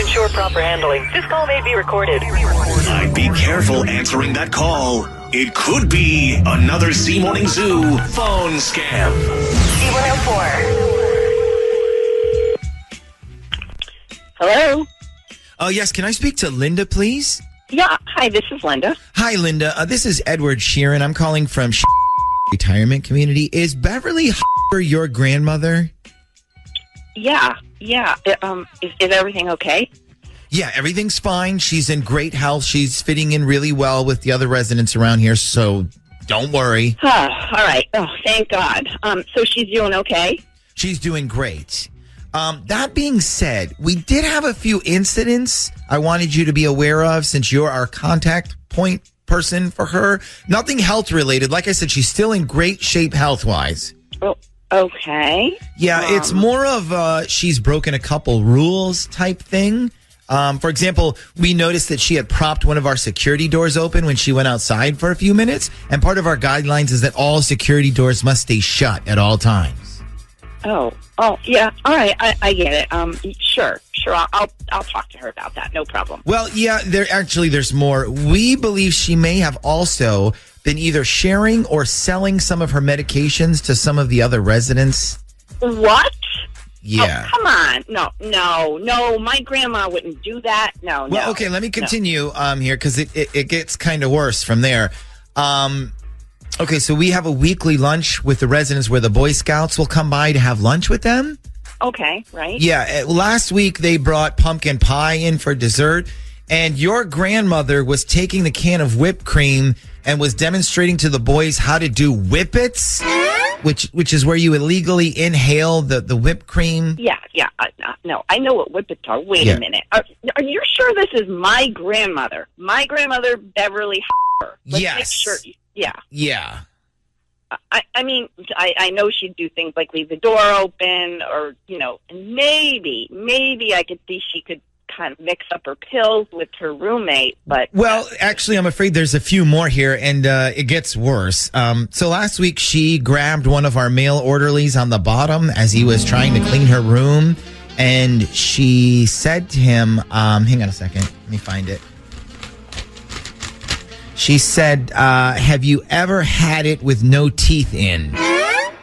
ensure proper handling, this call may be recorded. I'd be careful answering that call. It could be another Z Morning Zoo phone scam. Z104. Hello? Yes, can I speak to Linda, please? Yeah, hi, this is Linda. Hi, Linda. This is Edward Sheeran. I'm calling from retirement community. Is Beverly your grandmother? Yeah. Is everything okay? Yeah, everything's fine. She's in great health. She's fitting in really well with the other residents around here, so don't worry. All right. Oh, thank God. So she's doing okay? She's doing great. That being said, we did have a few incidents I wanted you to be aware of since you're our contact point person for her. Nothing health related. Like I said, she's still in great shape health-wise. Oh, okay. Yeah, it's more of she's broken a couple rules type thing. For example, we noticed that she had propped one of our security doors open when she went outside for a few minutes. And part of our guidelines is that all security doors must stay shut at all times. Oh, yeah. All right. I get it. Sure. I'll talk to her about that. No problem. Well, yeah, there's more. We believe she may have also been either sharing or selling some of her medications to some of the other residents. What? Yeah. Oh, come on. No. My grandma wouldn't do that. No. Well, okay, let me continue here because it gets kind of worse from there. Okay, so we have a weekly lunch with the residents where the Boy Scouts will come by to have lunch with them. Okay, right. Yeah, last week they brought pumpkin pie in for dessert, and your grandmother was taking the can of whipped cream and was demonstrating to the boys how to do whippets, which is where you illegally inhale the whipped cream. Yeah. No, I know what whippets are. Wait a minute. Are you sure this is my grandmother? My grandmother, Beverly. Let's Yes. make sure. Yeah. I mean, I know she'd do things like leave the door open or, and maybe I could see she could kind of mix up her pills with her roommate, but... Well, actually, I'm afraid there's a few more here, and it gets worse. So last week, she grabbed one of our mail orderlies on the bottom as he was trying to clean her room, and she said to him, hang on a second, let me find it. She said, have you ever had it with no teeth in?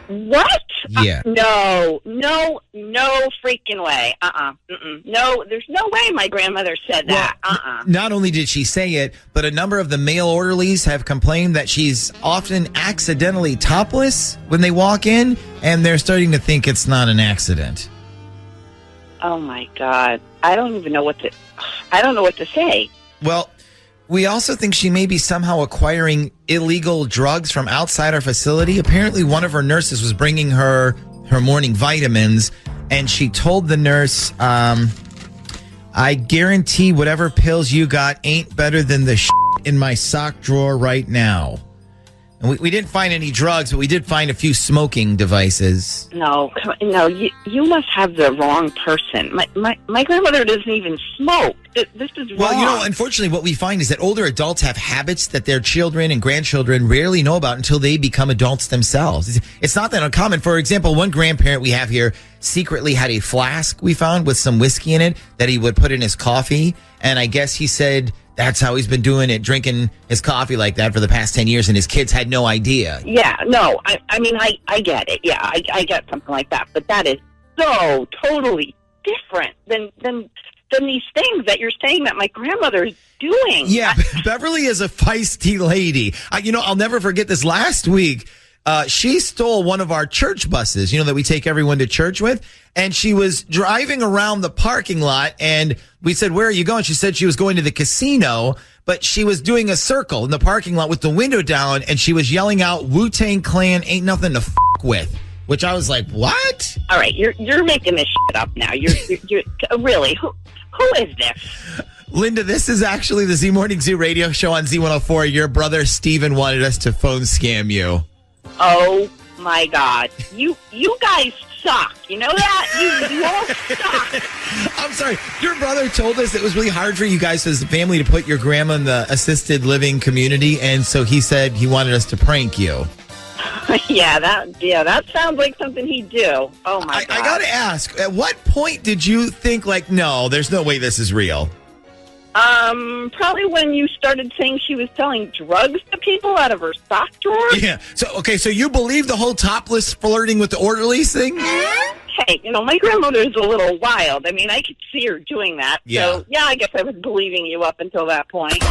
What? Yeah. No freaking way. No, there's no way my grandmother said that. Not only did she say it, but a number of the mail orderlies have complained that she's often accidentally topless when they walk in, and they're starting to think it's not an accident. Oh my God. I don't know what to say. Well, we also think she may be somehow acquiring illegal drugs from outside our facility. Apparently, one of her nurses was bringing her morning vitamins, and she told the nurse, I guarantee whatever pills you got ain't better than the in my sock drawer right now. And we didn't find any drugs, but we did find a few smoking devices. No, you must have the wrong person. My grandmother doesn't even smoke. This is wrong. Well, unfortunately, what we find is that older adults have habits that their children and grandchildren rarely know about until they become adults themselves. It's not that uncommon. For example, one grandparent we have here secretly had a flask we found with some whiskey in it that he would put in his coffee. And I guess he said that's how he's been doing it, drinking his coffee like that for the past 10 years, and his kids had no idea. Yeah, no, I mean, I get it. Yeah, I get something like that. But that is so totally different than these things that you're saying that my grandmother is doing. Yeah, Beverly is a feisty lady. I'll never forget this. Last week, she stole one of our church buses, that we take everyone to church with. And she was driving around the parking lot, and we said, where are you going? She said she was going to the casino, but she was doing a circle in the parking lot with the window down, and she was yelling out, Wu-Tang Clan ain't nothing to f*** with, which I was like, what? All right, you're making this shit up now. You're really, who is this? Linda, this is actually the Z Morning Zoo radio show on Z104. Your brother, Steven, wanted us to phone scam you. Oh, my God. You guys suck. You know that? You all suck. I'm sorry. Your brother told us it was really hard for you guys as a family to put your grandma in the assisted living community, and so he said he wanted us to prank you. Yeah, that sounds like something he'd do. Oh my God. I got to ask, at what point did you think, like, no, there's no way this is real? Probably when you started saying she was selling drugs to people out of her sock drawer. Yeah. So you believe the whole topless flirting with the orderlies thing? Hey, my grandmother's a little wild. I mean, I could see her doing that. Yeah. So, yeah, I guess I was believing you up until that point.